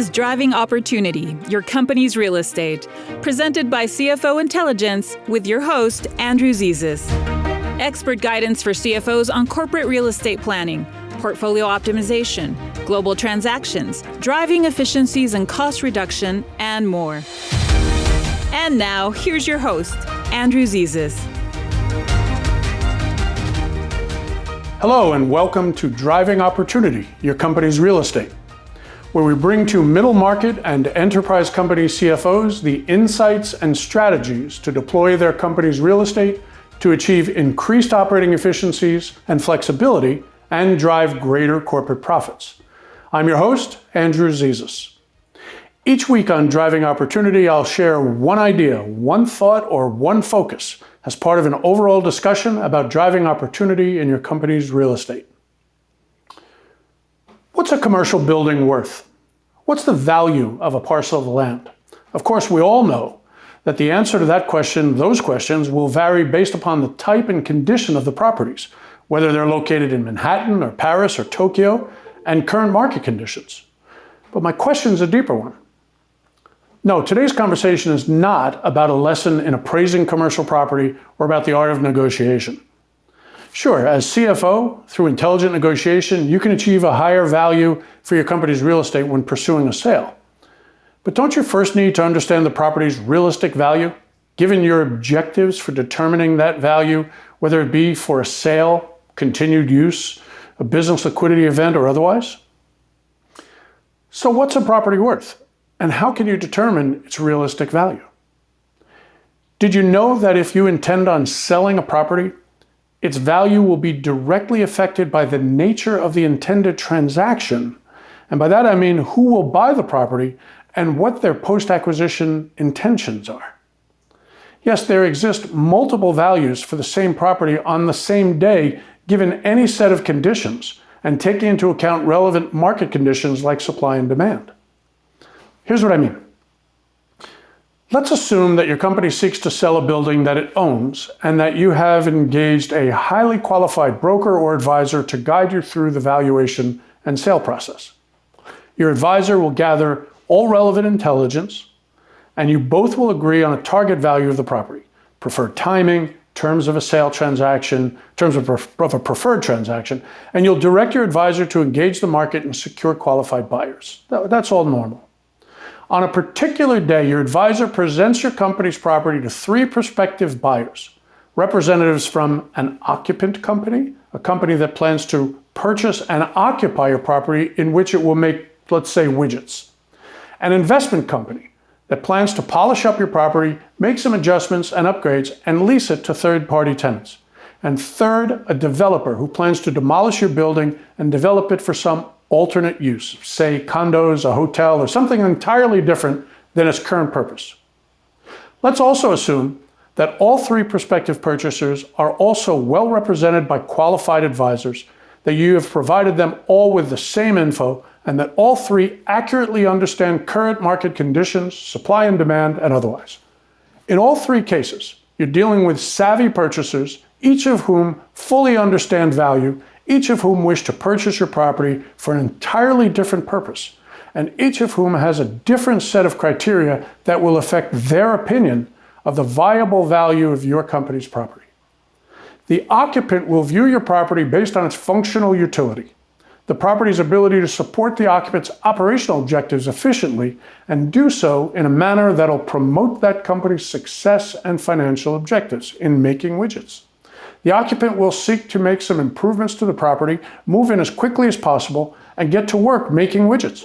is Driving Opportunity, your company's real estate, presented by CFO Intelligence with your host, Andrew Zezas. Expert guidance for CFOs on corporate real estate planning, portfolio optimization, global transactions, driving efficiencies and cost reduction, and more. And now, here's your host, Andrew Zezas. Hello and welcome to Driving Opportunity, your company's real estate, where we bring to middle market and enterprise company CFOs the insights and strategies to deploy their company's real estate to achieve increased operating efficiencies and flexibility and drive greater corporate profits. I'm your host, Andrew Zezas. Each week on Driving Opportunity, I'll share one idea, one thought, or one focus as part of an overall discussion about driving opportunity in your company's real estate. What's a commercial building worth? What's the value of a parcel of land? Of course, we all know that the answer to those questions will vary based upon the type and condition of the properties, whether they're located in Manhattan or Paris or Tokyo, and current market conditions. But my question is a deeper one. No, today's conversation is not about a lesson in appraising commercial property or about the art of negotiation. Sure, as CFO, through intelligent negotiation, you can achieve a higher value for your company's real estate when pursuing a sale. But don't you first need to understand the property's realistic value, given your objectives for determining that value, whether it be for a sale, continued use, a business liquidity event, or otherwise? So what's a property worth? And how can you determine its realistic value? Did you know that if you intend on selling a property, its value will be directly affected by the nature of the intended transaction? And by that I mean who will buy the property and what their post-acquisition intentions are. Yes, there exist multiple values for the same property on the same day given any set of conditions and taking into account relevant market conditions like supply and demand. Here's what I mean. Let's assume that your company seeks to sell a building that it owns and that you have engaged a highly qualified broker or advisor to guide you through the valuation and sale process. Your advisor will gather all relevant intelligence, and you both will agree on a target value of the property, preferred timing, terms of a sale transaction, terms of a preferred transaction, and you'll direct your advisor to engage the market and secure qualified buyers. That's all normal. On a particular day, your advisor presents your company's property to 3 prospective buyers, representatives from an occupant company, a company that plans to purchase and occupy your property in which it will make, let's say, widgets, an investment company that plans to polish up your property, make some adjustments and upgrades, and lease it to third-party tenants. And third, a developer who plans to demolish your building and develop it for some alternate use, say condos, a hotel, or something entirely different than its current purpose. Let's also assume that all 3 prospective purchasers are also well represented by qualified advisors, that you have provided them all with the same info, and that all 3 accurately understand current market conditions, supply and demand, and otherwise. In all 3 cases, you're dealing with savvy purchasers, each of whom fully understand value, each of whom wish to purchase your property for an entirely different purpose, and each of whom has a different set of criteria that will affect their opinion of the viable value of your company's property. The occupant will view your property based on its functional utility, the property's ability to support the occupant's operational objectives efficiently, and do so in a manner that'll promote that company's success and financial objectives in making widgets. The occupant will seek to make some improvements to the property, move in as quickly as possible, and get to work making widgets.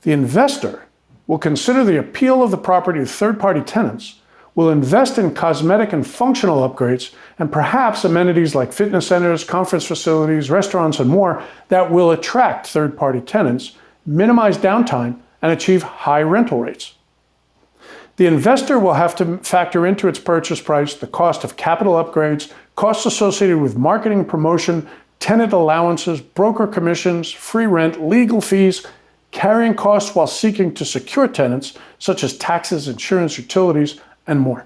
The investor will consider the appeal of the property to third-party tenants, will invest in cosmetic and functional upgrades, and perhaps amenities like fitness centers, conference facilities, restaurants, and more that will attract third-party tenants, minimize downtime, and achieve high rental rates. The investor will have to factor into its purchase price the cost of capital upgrades, costs associated with marketing and promotion, tenant allowances, broker commissions, free rent, legal fees, carrying costs while seeking to secure tenants, such as taxes, insurance, utilities, and more.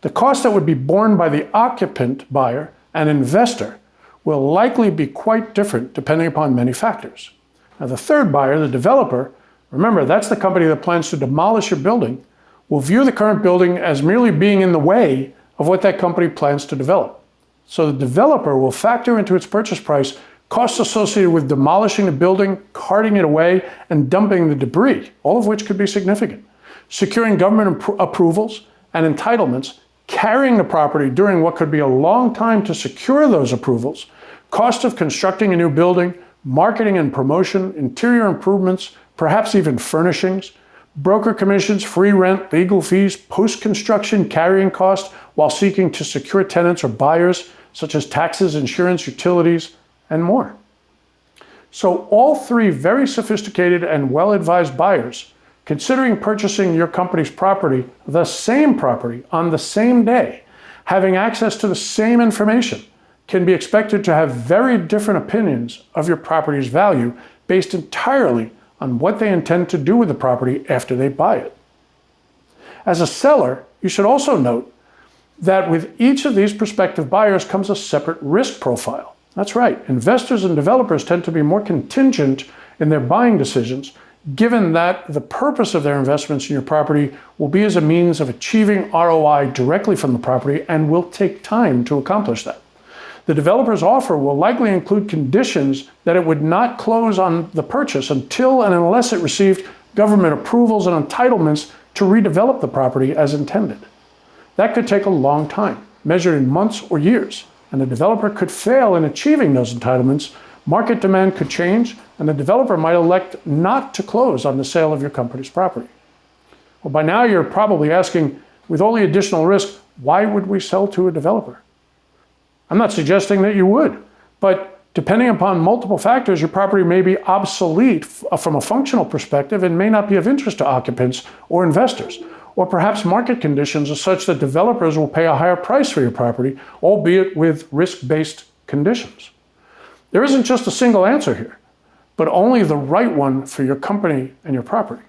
The cost that would be borne by the occupant buyer and investor will likely be quite different depending upon many factors. Now, the third buyer, the developer, remember, that's the company that plans to demolish your building, will view the current building as merely being in the way of what that company plans to develop. So the developer will factor into its purchase price costs associated with demolishing the building, carting it away, and dumping the debris, all of which could be significant. Securing government approvals and entitlements, carrying the property during what could be a long time to secure those approvals, cost of constructing a new building, marketing and promotion, interior improvements, perhaps even furnishings, broker commissions, free rent, legal fees, post-construction carrying costs while seeking to secure tenants or buyers, such as taxes, insurance, utilities, and more. So all three very sophisticated and well-advised buyers, considering purchasing your company's property, the same property, on the same day, having access to the same information, can be expected to have very different opinions of your property's value based entirely on what they intend to do with the property after they buy it. As a seller, you should also note that with each of these prospective buyers comes a separate risk profile. That's right, investors and developers tend to be more contingent in their buying decisions, given that the purpose of their investments in your property will be as a means of achieving ROI directly from the property and will take time to accomplish that. The developer's offer will likely include conditions that it would not close on the purchase until and unless it received government approvals and entitlements to redevelop the property as intended. That could take a long time, measured in months or years, and the developer could fail in achieving those entitlements, market demand could change, and the developer might elect not to close on the sale of your company's property. Well, by now you're probably asking, with all the additional risk, why would we sell to a developer? I'm not suggesting that you would, but depending upon multiple factors, your property may be obsolete from a functional perspective and may not be of interest to occupants or investors. Or perhaps market conditions are such that developers will pay a higher price for your property, albeit with risk-based conditions. There isn't just a single answer here, but only the right one for your company and your property.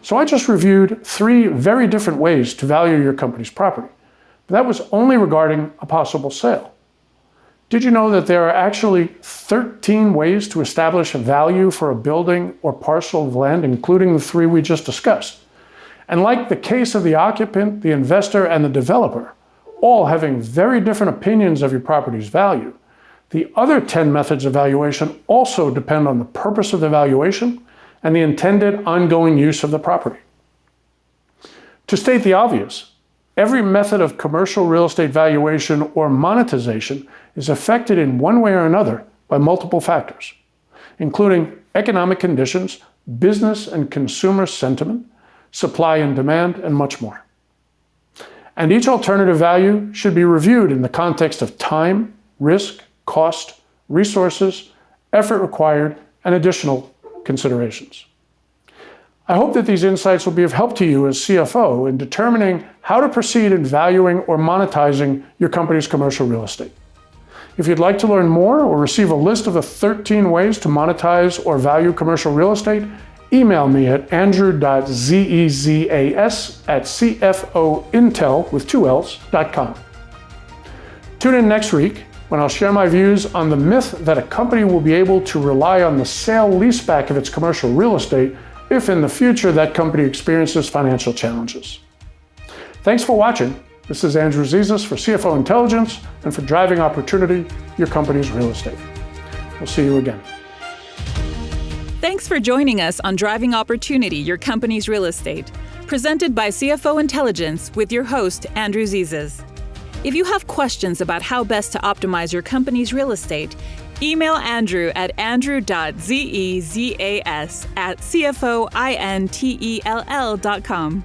So I just reviewed three very different ways to value your company's property. But that was only regarding a possible sale. Did you know that there are actually 13 ways to establish a value for a building or parcel of land, including the three we just discussed? And like the case of the occupant, the investor, and the developer, all having very different opinions of your property's value, the other 10 methods of valuation also depend on the purpose of the valuation and the intended ongoing use of the property. To state the obvious, every method of commercial real estate valuation or monetization is affected in one way or another by multiple factors, including economic conditions, business and consumer sentiment, supply and demand, and much more. And each alternative value should be reviewed in the context of time, risk, cost, resources, effort required, and additional considerations. I hope that these insights will be of help to you as CFO in determining how to proceed in valuing or monetizing your company's commercial real estate. If you'd like to learn more or receive a list of the 13 ways to monetize or value commercial real estate, email me at andrew.zezas@cfointel.com. Tune in next week when I'll share my views on the myth that a company will be able to rely on the sale-leaseback of its commercial real estate if in the future that company experiences financial challenges. Thanks for watching. This is Andrew Zezas for CFO Intelligence and for driving opportunity, your company's real estate. We'll see you again. Thanks for joining us on Driving Opportunity, Your Company's Real Estate, presented by CFO Intelligence with your host, Andrew Zezas. If you have questions about how best to optimize your company's real estate, email Andrew at andrew.zezas@cfointel.com.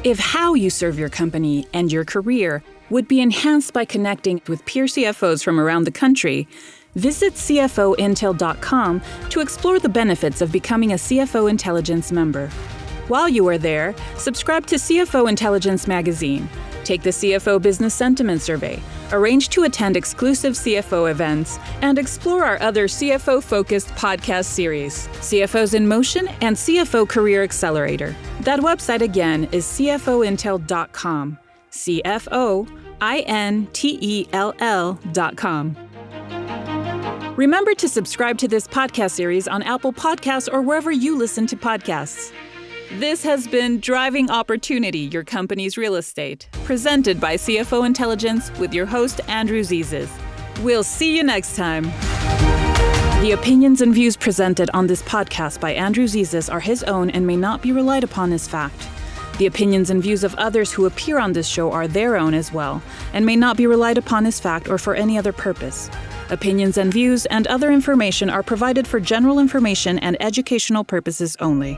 If how you serve your company and your career would be enhanced by connecting with peer CFOs from around the country, visit CFOintel.com to explore the benefits of becoming a CFO Intelligence member. While you are there, subscribe to CFO Intelligence magazine, take the CFO Business Sentiment Survey, arrange to attend exclusive CFO events, and explore our other CFO-focused podcast series, CFOs in Motion and CFO Career Accelerator. That website again is CFOintel.com, CFOintel.com. Remember to subscribe to this podcast series on Apple Podcasts or wherever you listen to podcasts. This has been Driving Opportunity, Your Company's Real Estate, presented by CFO Intelligence with your host, Andrew Zezas. We'll see you next time. The opinions and views presented on this podcast by Andrew Zezas are his own and may not be relied upon as fact. The opinions and views of others who appear on this show are their own as well, and may not be relied upon as fact or for any other purpose. Opinions and views and other information are provided for general information and educational purposes only.